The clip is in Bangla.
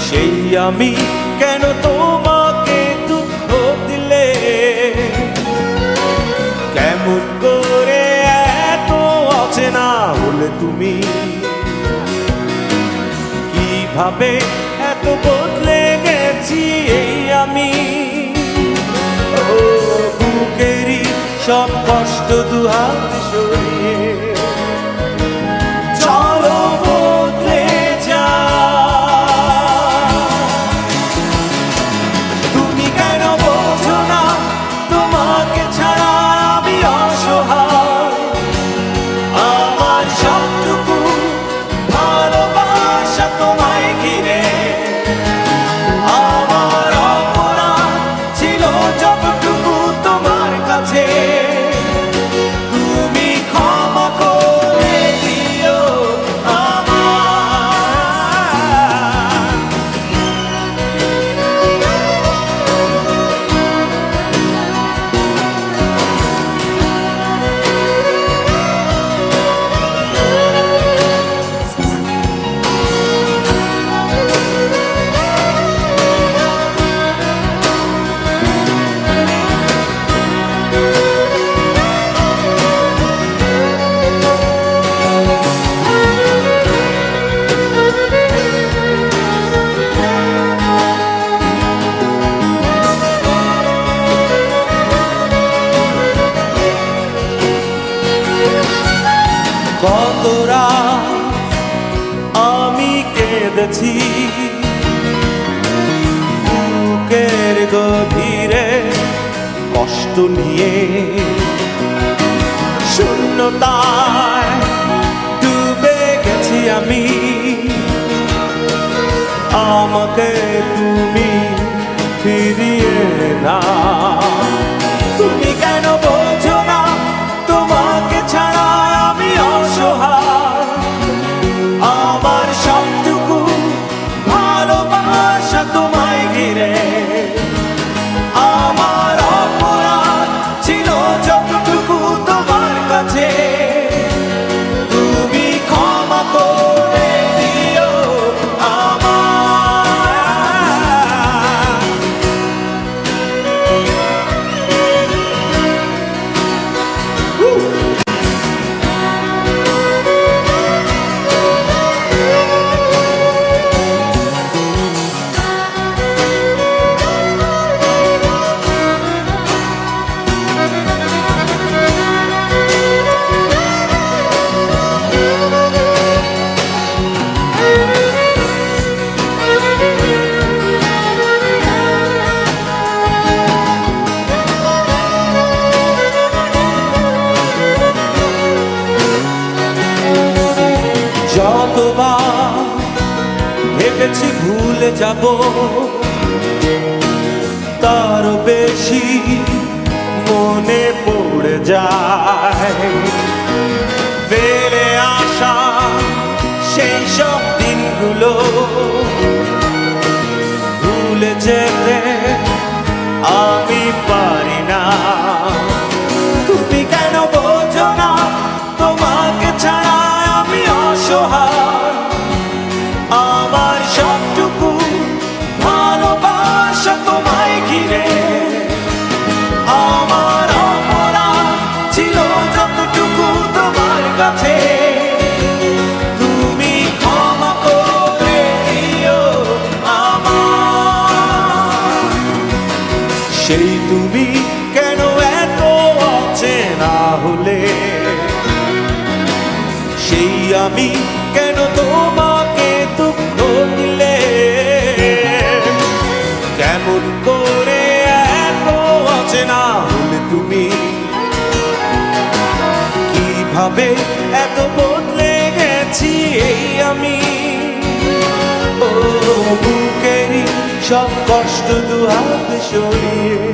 সেই আমি কেন তোমাকে দুঃখ দিলে, কেমন করে এত অচেনা হলে তুমি, কিভাবে এত বদলে গেছি এই আমি। ও বুকেরই সব কষ্ট দুহাত সরিয়ে চলো বদলে যা। তুমি কেন বোঝো না তোমাকে ছাড়া আমি অসহায়, আমার সবটুকু ভালোবাসা তোমায় ঘিরে, আমার অপরাধ ছিল যতটুকু তোমার কাছে, তুমি ক্ষমা করে দিও আমায়। কত রাত আমি কেঁদেছি বুকের গভীরে কষ্ট নিয়ে, শূন্যতায় ডুবে গেছি আমি, আমাকে তুমি ফিরিয়ে না। তুমি কেন বোঝো না তোমাকে ছাড়া আমি অসহায়, আমার সবটুকু ভালোবাসা তোমায় ঘিরে, আমার অপরাধ ছিল যতটুকু তোমার কাছে, তুমি ক্ষমা করে দিও যতবার ভেবেছি ভুলে যাব, তারও বেশি মনে পড়ে যায় ফেলে আসা সেই সব দিনগুলো, ভুলে যেতে আমি পারি না। তুমি কেন বোঝো না তোমাকে ছাড়া আমি অসহায়, আমার সবটুকু ভালোবাসা তোমায় ঘিরে, আমার অপরাধ ছিল যতটুকু তোমার কাছে, তুমি ক্ষমা করে দিও আমায়। সেই তুমি কেন এত অচেনা হলে, সেই আমি কেন তোমাকে দুঃখ দিলে, কেমন করে এত অচেনা হলে তুমি, কিভাবে এত বদলে গেছি এই আমি। ও বুকেরই সব কষ্ট দুহাত সরিয়ে